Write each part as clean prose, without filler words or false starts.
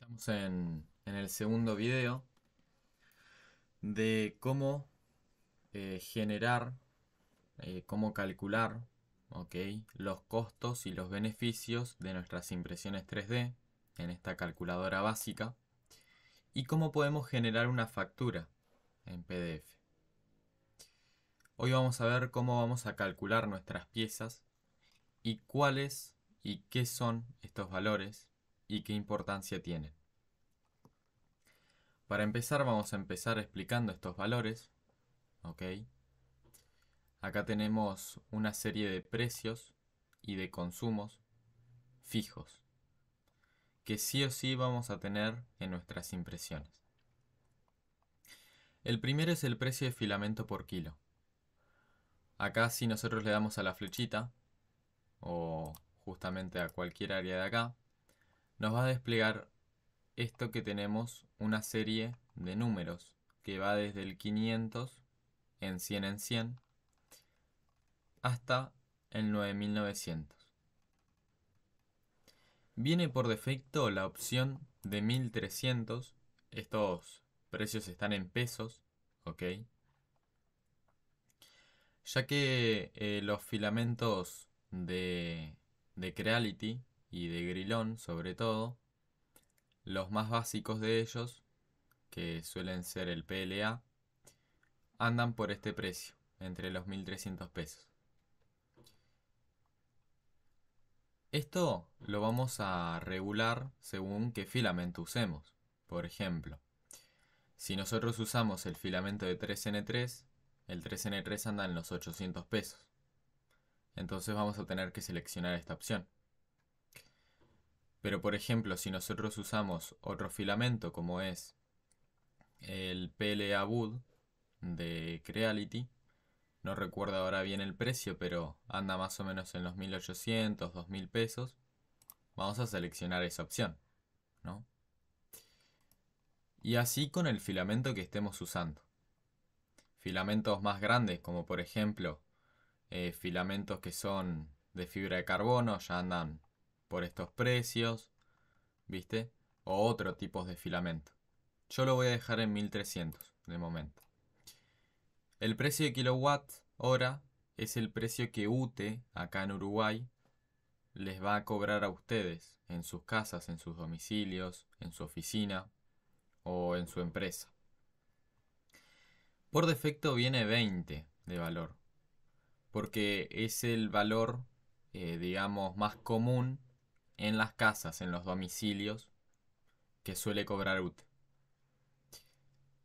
Estamos en el segundo video de cómo generar, cómo calcular, ¿ok?, los costos y los beneficios de nuestras impresiones 3D en esta calculadora básica y cómo podemos generar una factura en PDF. Hoy vamos a ver cómo vamos a calcular nuestras piezas y cuáles y qué son estos valores y qué importancia tienen. Para empezar vamos a empezar explicando estos valores, ¿ok? Acá tenemos una serie de precios y de consumos fijos que sí o sí vamos a tener en nuestras impresiones. El primero es el precio de filamento por kilo. Acá si nosotros le damos a la flechita o justamente a cualquier área de acá, nos va a desplegar esto que tenemos una serie de números que va desde el 500 en 100 hasta el 9900. Viene por defecto la opción de 1300. Estos precios están en pesos, ¿ok? Ya que los filamentos de Creality y de Grilón, sobre todo, los más básicos de ellos, que suelen ser el PLA, andan por este precio, entre los 1300 pesos. Esto lo vamos a regular según qué filamento usemos. Por ejemplo, si nosotros usamos el filamento de 3N3, el 3N3 anda en los 800 pesos. Entonces vamos a tener que seleccionar esta opción. Pero por ejemplo, si nosotros usamos otro filamento como es el PLA Wood de Creality, no recuerdo ahora bien el precio, pero anda más o menos en los 1800, 2000 pesos, vamos a seleccionar esa opción, ¿no? Y así con el filamento que estemos usando. Filamentos más grandes, como por ejemplo filamentos que son de fibra de carbono, ya andan por estos precios, ¿viste? O otro tipo de filamento. Yo lo voy a dejar en 1300 de momento. El precio de kilowatt hora es el precio que UTE, acá en Uruguay, les va a cobrar a ustedes en sus casas, en sus domicilios, en su oficina o en su empresa. Por defecto viene 20 de valor, porque es el valor, digamos, más común en las casas, en los domicilios, que suele cobrar UTE.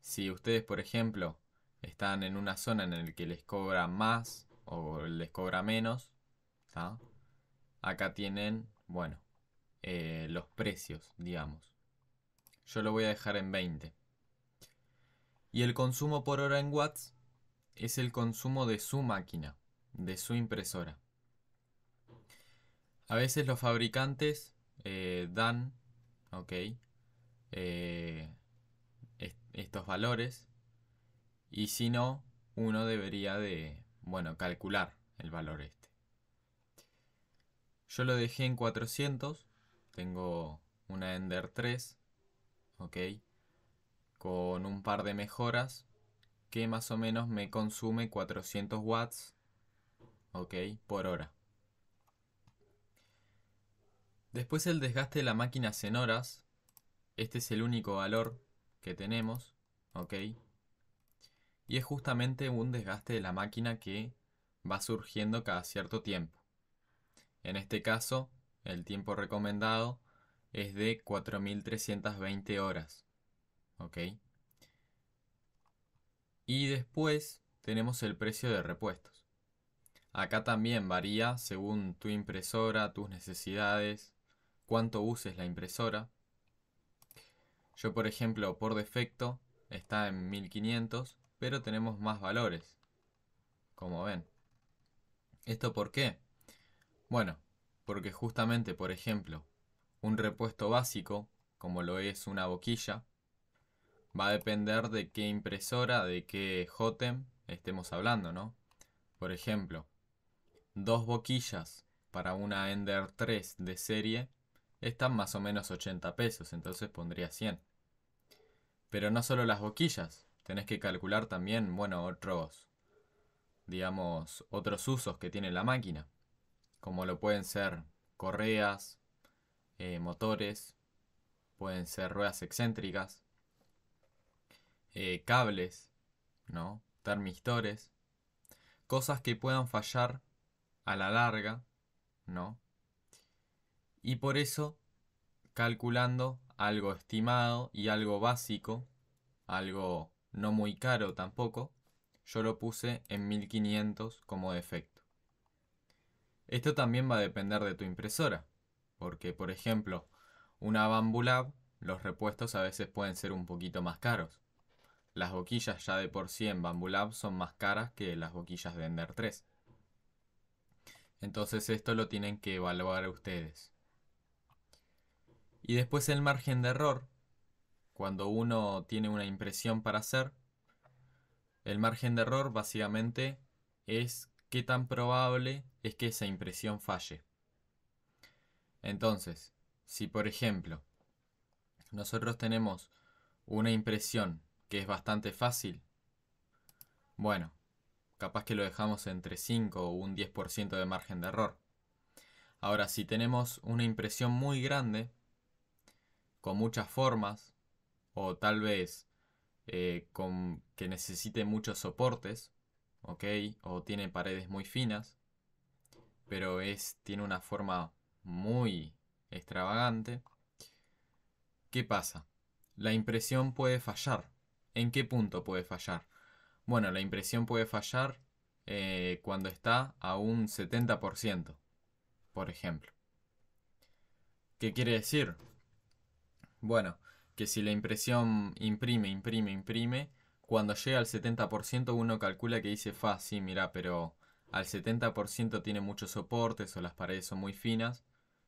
Si ustedes, por ejemplo, están en una zona en la que les cobra más o les cobra menos, ¿tá? Acá tienen, bueno, los precios, digamos. Yo lo voy a dejar en 20. Y el consumo por hora en watts es el consumo de su máquina, de su impresora. A veces los fabricantes dan, ok, estos valores, y si no, uno debería de, bueno, calcular el valor este. Yo lo dejé en 400, tengo una Ender 3, ok, con un par de mejoras que más o menos me consume 400 watts, ok, por hora. Después el desgaste de la máquina en horas, este es el único valor que tenemos, ok, y es justamente un desgaste de la máquina que va surgiendo cada cierto tiempo. En este caso, el tiempo recomendado es de 4320 horas, ok. Y después tenemos el precio de repuestos. Acá también varía según tu impresora, tus necesidades, cuánto uses la impresora. Yo, por ejemplo, por defecto está en 1500, pero tenemos más valores, como ven. ¿Esto por qué? Bueno, porque justamente, por ejemplo, un repuesto básico, como lo es una boquilla, va a depender de qué impresora, de qué HOTEM estemos hablando, ¿no? Por ejemplo, dos boquillas para una Ender 3 de serie están más o menos 80 pesos, entonces pondría 100. Pero no solo las boquillas, tenés que calcular también, bueno, digamos, otros usos que tiene la máquina, como lo pueden ser correas, motores, pueden ser ruedas excéntricas, cables, ¿no? Termistores, cosas que puedan fallar a la larga, ¿no? Y por eso, calculando algo estimado y algo básico, algo no muy caro tampoco, yo lo puse en 1500 como defecto. Esto también va a depender de tu impresora, porque por ejemplo, una Bambulab, los repuestos a veces pueden ser un poquito más caros. Las boquillas ya de por sí en Bambulab son más caras que las boquillas de Ender 3. Entonces esto lo tienen que evaluar ustedes. Y después el margen de error, cuando uno tiene una impresión para hacer, el margen de error básicamente es qué tan probable es que esa impresión falle. Entonces, si por ejemplo nosotros tenemos una impresión que es bastante fácil, bueno, capaz que lo dejamos entre 5 o un 10% de margen de error. Ahora, si tenemos una impresión muy grande, con muchas formas, o tal vez que necesite muchos soportes, ¿ok? O tiene paredes muy finas, pero tiene una forma muy extravagante. ¿Qué pasa? La impresión puede fallar. ¿En qué punto puede fallar? Bueno, la impresión puede fallar cuando está a un 70%, por ejemplo. ¿Qué quiere decir? Bueno, que si la impresión imprime, cuando llega al 70% uno calcula que dice, sí, mira, pero al 70% tiene muchos soportes o las paredes son muy finas,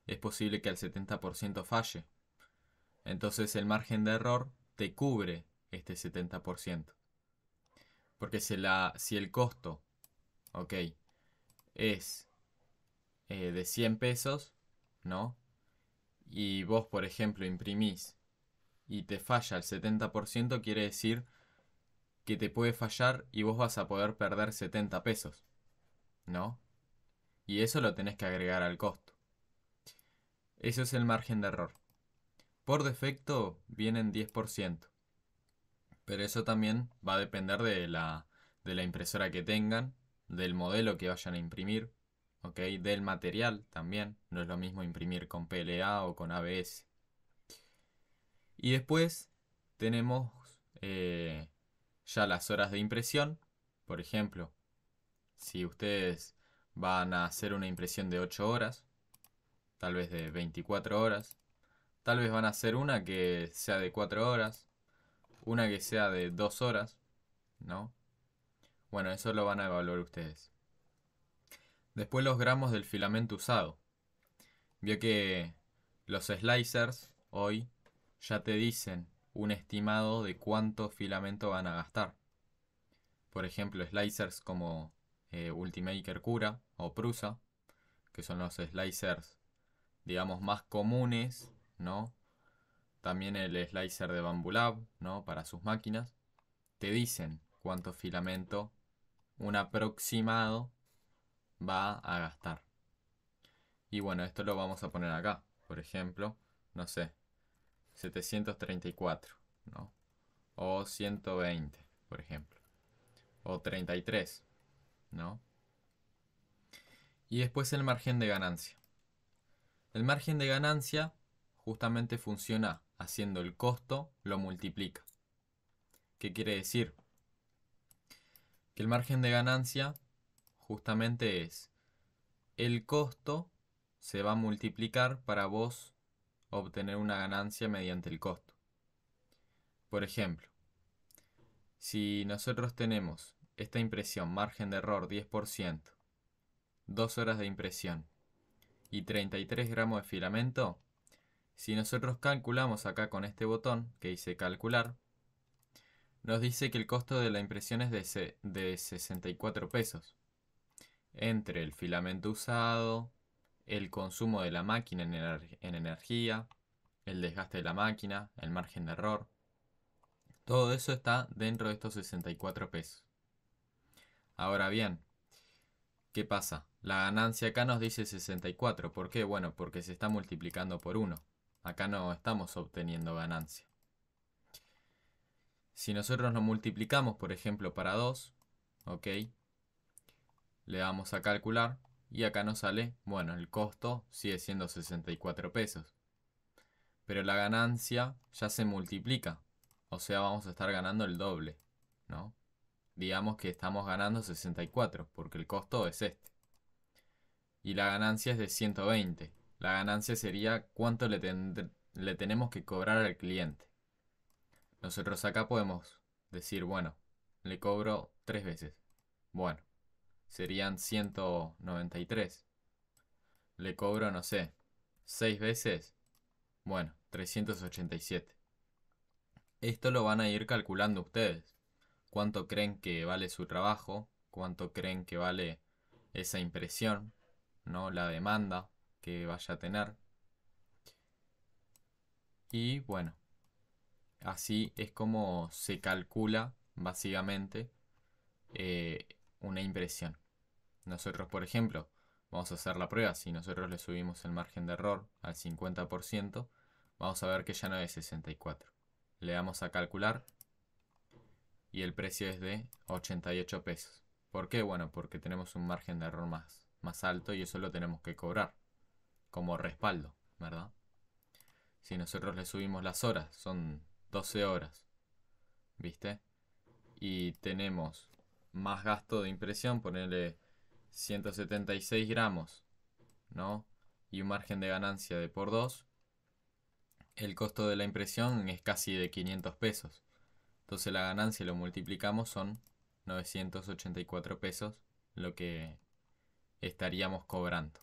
es posible que al 70% falle. Entonces el margen de error te cubre este 70%. Porque si el costo, ok, es de 100 pesos, ¿no? Y vos, por ejemplo, imprimís y te falla el 70%, quiere decir que te puede fallar y vos vas a poder perder 70 pesos, ¿no? Y eso lo tenés que agregar al costo. Eso es el margen de error. Por defecto vienen 10%, pero eso también va a depender de la impresora que tengan, del modelo que vayan a imprimir, ¿ok? Del material también. No es lo mismo imprimir con PLA o con ABS. Y después tenemos ya las horas de impresión. Por ejemplo, si ustedes van a hacer una impresión de 8 horas, tal vez de 24 horas, tal vez van a hacer una que sea de 4 horas, una que sea de 2 horas, ¿no? Bueno, eso lo van a evaluar ustedes. Después los gramos del filamento usado. Vio que los slicers hoy ya te dicen un estimado de cuánto filamento van a gastar. Por ejemplo, slicers como Ultimaker Cura o Prusa, que son los slicers, digamos, más comunes, ¿no? También el slicer de Bambulab, ¿no? Para sus máquinas, te dicen cuánto filamento un aproximado va a gastar. Y bueno, esto lo vamos a poner acá. Por ejemplo, no sé, 734, ¿no? O 120, por ejemplo. O 33, ¿no? Y después el margen de ganancia. El margen de ganancia justamente funciona haciendo el costo lo multiplica. ¿Qué quiere decir? Que el margen de ganancia justamente es el costo se va a multiplicar para vos obtener una ganancia mediante el costo. Por ejemplo, si nosotros tenemos esta impresión, margen de error 10%, 2 horas de impresión y 33 gramos de filamento, si nosotros calculamos acá con este botón que dice calcular, nos dice que el costo de la impresión es de 64 pesos. Entre el filamento usado, el consumo de la máquina en energía, el desgaste de la máquina, el margen de error. Todo eso está dentro de estos 64 pesos. Ahora bien, ¿qué pasa? La ganancia acá nos dice 64. ¿Por qué? Bueno, porque se está multiplicando por 1. Acá no estamos obteniendo ganancia. Si nosotros lo multiplicamos, por ejemplo, para 2, ¿ok? Le damos a calcular y acá nos sale, bueno, el costo sigue siendo 64 pesos. Pero la ganancia ya se multiplica. O sea, vamos a estar ganando el doble, ¿no? Digamos que estamos ganando 64 porque el costo es este. Y la ganancia es de 120. La ganancia sería cuánto le tenemos que cobrar al cliente. Nosotros acá podemos decir, bueno, le cobro 3 veces. Bueno, serían 193. Le cobro, no sé, 6 veces. Bueno, 387. Esto lo van a ir calculando ustedes. ¿Cuánto creen que vale su trabajo? ¿Cuánto creen que vale esa impresión? ¿No? La demanda que vaya a tener. Y bueno, así es como se calcula básicamente eh, una impresión. Nosotros, por ejemplo, vamos a hacer la prueba. Si nosotros le subimos el margen de error al 50%, vamos a ver que ya no es 64. Le damos a calcular y el precio es de 88 pesos. ¿Por qué? Bueno, porque tenemos un margen de error más alto y eso lo tenemos que cobrar como respaldo, ¿verdad? Si nosotros le subimos las horas, son 12 horas, ¿viste? Y tenemos más gasto de impresión, ponerle 176 gramos, ¿no? Y un margen de ganancia de por 2, el costo de la impresión es casi de 500 pesos. Entonces la ganancia lo multiplicamos, son 984 pesos lo que estaríamos cobrando.